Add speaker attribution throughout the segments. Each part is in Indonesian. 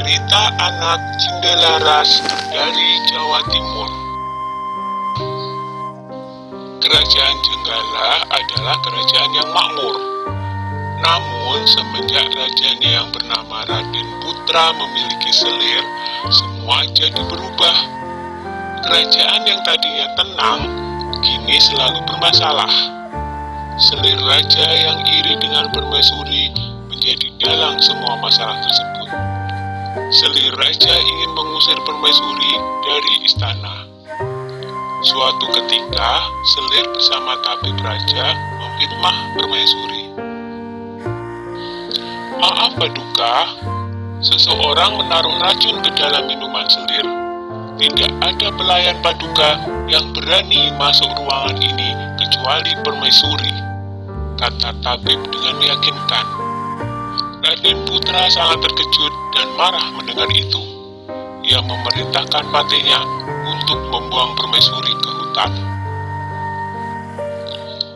Speaker 1: Cerita anak Cindelaras dari Jawa Timur. Kerajaan Jenggala adalah kerajaan yang makmur. Namun semenjak rajanya yang bernama Raden Putra memiliki selir, semua jadi berubah. Kerajaan yang tadinya tenang, kini selalu bermasalah. Selir raja yang iri dengan permaisuri menjadi dalang semua masalah tersebut. Selir raja ingin mengusir permaisuri dari istana. Suatu ketika, selir bersama tabib raja memfitnah permaisuri. Maaf Paduka, seseorang menaruh racun ke dalam minuman selir. Tidak ada pelayan Paduka yang berani masuk ruangan ini kecuali permaisuri, kata tabib dengan meyakinkan. Raden Putra sangat terkejut dan marah mendengar itu. Ia memerintahkan patihnya untuk membuang permaisuri ke hutan.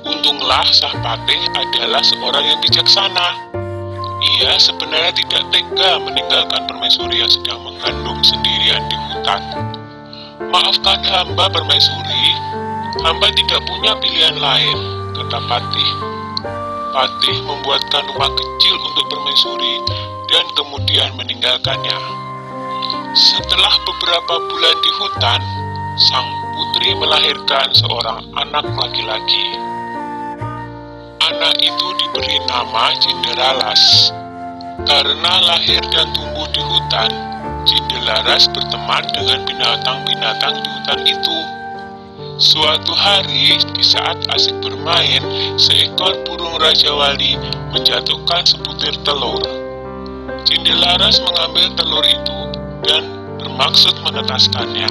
Speaker 1: Untunglah Sang Patih adalah seorang yang bijaksana. Ia sebenarnya tidak tega meninggalkan permaisuri yang sedang mengandung sendirian di hutan. Maafkan hamba permaisuri, hamba tidak punya pilihan lain, kata Patih. Patih membuatkan rumah kecil untuk permaisuri dan kemudian meninggalkannya. Setelah beberapa bulan di hutan, sang putri melahirkan seorang anak laki-laki. Anak itu diberi nama Cindelaras. Karena lahir dan tumbuh di hutan, Cindelaras berteman dengan binatang-binatang di hutan itu. Suatu hari, di saat asik bermain, seekor burung Raja Wali menjatuhkan sebutir telur. Cindelaras mengambil telur itu dan bermaksud menetaskannya.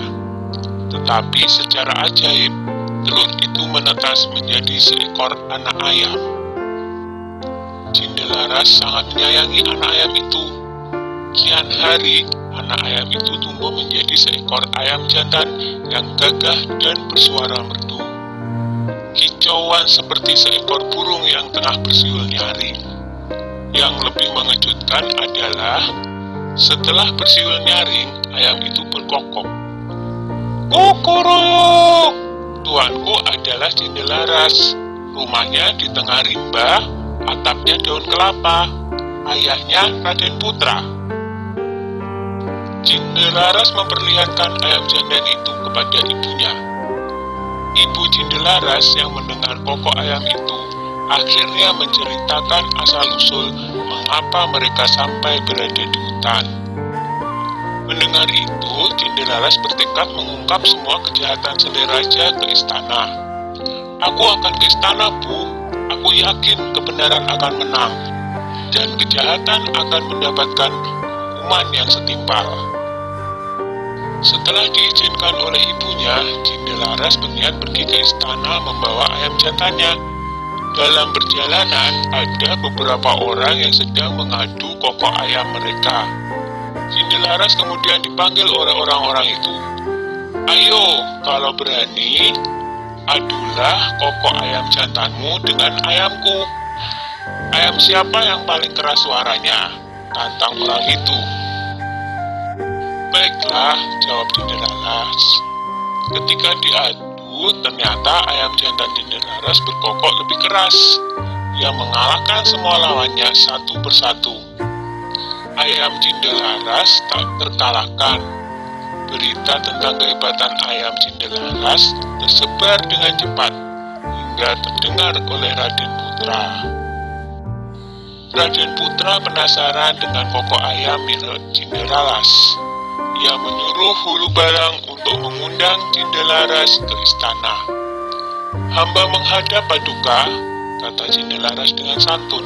Speaker 1: Tetapi secara ajaib, telur itu menetas menjadi seekor anak ayam. Cindelaras sangat menyayangi anak ayam itu. Kian hari, anak ayam itu tumbuh menjadi seekor ayam jantan yang gagah dan bersuara merdu. Kicauan seperti seekor burung yang tengah bersiul nyaring. Yang lebih mengejutkan adalah, setelah bersiul nyaring, ayam itu berkokok. Kukuruk! Tuanku adalah Cindelaras. Rumahnya di tengah rimba, atapnya daun kelapa. Ayahnya Raden Putra. Cindelaras memperlihatkan ayam jantan itu kepada ibunya. Ibu Cindelaras yang mendengar kokok ayam itu akhirnya menceritakan asal-usul mengapa mereka sampai berada di hutan. Mendengar itu, Cindelaras bertekad mengungkap semua kejahatan selir raja ke istana. Aku akan ke istana, Bu. Aku yakin kebenaran akan menang, dan kejahatan akan mendapatkan hukuman yang setimpal. Setelah diizinkan oleh ibunya, Cindelaras berniat pergi ke istana membawa ayam jantannya. Dalam perjalanan, ada beberapa orang yang sedang mengadu kokok ayam mereka. Cindelaras kemudian dipanggil oleh orang-orang itu. Ayo, kalau berani, adulah kokok ayam jantanmu dengan ayamku. Ayam siapa yang paling keras suaranya? Tantang orang itu. Baiklah, jawab Cindelaras. Ketika diadu, ternyata ayam jantan Cindelaras berkokok lebih keras. Ia mengalahkan semua lawannya satu persatu. Ayam Cindelaras tak terkalahkan. Berita tentang kehebatan ayam Cindelaras tersebar dengan cepat hingga terdengar oleh Raden Putra. Raden Putra penasaran dengan kokok ayam milik Cindelaras. Ia menyuruh hulu barang untuk mengundang Cindelaras ke istana. Hamba menghadap Paduka, kata Cindelaras dengan santun.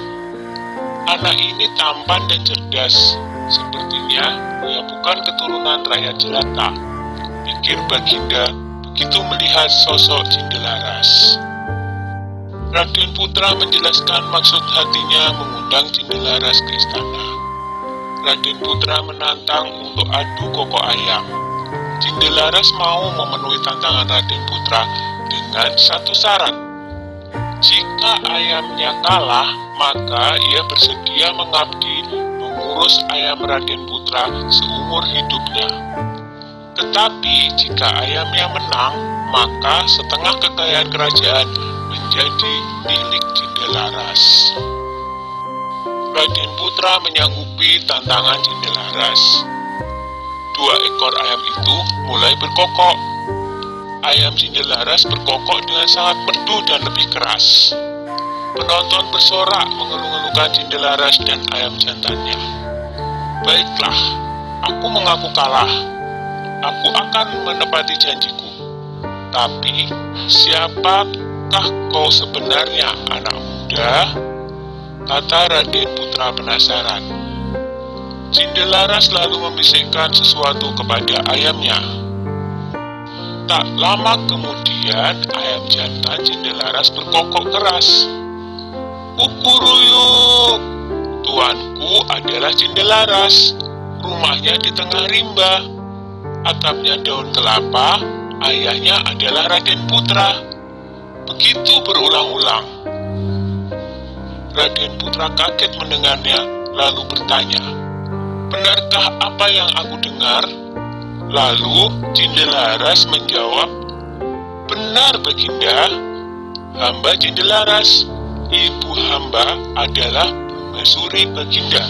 Speaker 1: Anak ini tampan dan cerdas. Sepertinya ia bukan keturunan rakyat jelata, pikir Baginda begitu melihat sosok Cindelaras. Raden Putra menjelaskan maksud hatinya mengundang Cindelaras ke istana. Raden Putra menantang untuk adu kokok ayam. Cindelaras mau memenuhi tantangan Raden Putra dengan satu syarat. Jika ayamnya kalah, maka ia bersedia mengabdi mengurus ayam Raden Putra seumur hidupnya. Tetapi jika ayamnya menang, maka setengah kekayaan kerajaan menjadi milik Jendelaras. Raden Putra menyanggupi tantangan Jendelaras. 2 ekor ayam itu mulai berkokok. Ayam Jendelaras berkokok dengan sangat merdu dan lebih keras. Penonton bersorak mengeluh-ngeluhkan Jendelaras dan ayam jantannya. Baiklah, aku mengaku kalah. Aku akan menepati janjiku. Tapi, siapakah kau sebenarnya, anak muda? Kata Raden Putra penasaran. Jendelaras lalu membisikkan sesuatu kepada ayamnya. Tak lama kemudian, ayam jantan Jendelaras berkokok keras. Kukuruyuk, tuanku adalah Jendelaras. Rumahnya di tengah rimba. Atapnya daun kelapa. Ayahnya adalah Raden Putra. Begitu berulang-ulang. Raden Putra kaget mendengarnya, lalu bertanya, "Benarkah apa yang aku dengar?" Lalu Jendelaras menjawab, "Benar, Baginda. Hamba Jendelaras. Ibu hamba adalah permaisuri Baginda."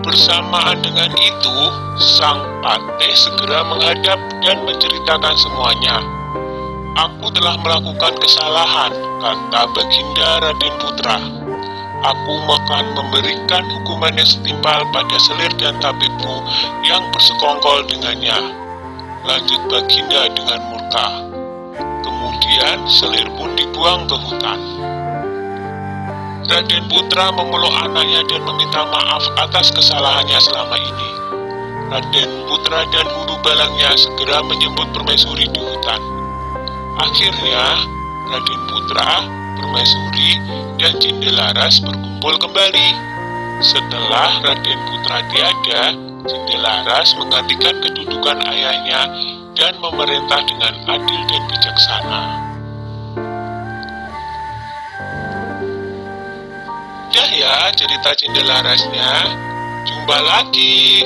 Speaker 1: Bersamaan dengan itu, sang patih segera menghadap dan menceritakan semuanya. "Aku telah melakukan kesalahan," kata Baginda Raden Putra. "Aku akan memberikan hukuman yang setimpal pada selir dan tabibmu yang bersekongkol dengannya," lanjut Baginda dengan murka. Kemudian selir pun dibuang ke hutan. Raden Putra memeluk anaknya dan meminta maaf atas kesalahannya selama ini. Raden Putra dan huru balangnya segera menyebut permaisuri di hutan. Akhirnya, Raden Putra, permaisuri, dan Jendelaras berkumpul kembali. Setelah Raden Putra tiada, Jendelaras menggantikan kedudukan ayahnya dan memerintah dengan adil dan bijaksana. Dah ya cerita Jendelarasnya. Jumpa lagi.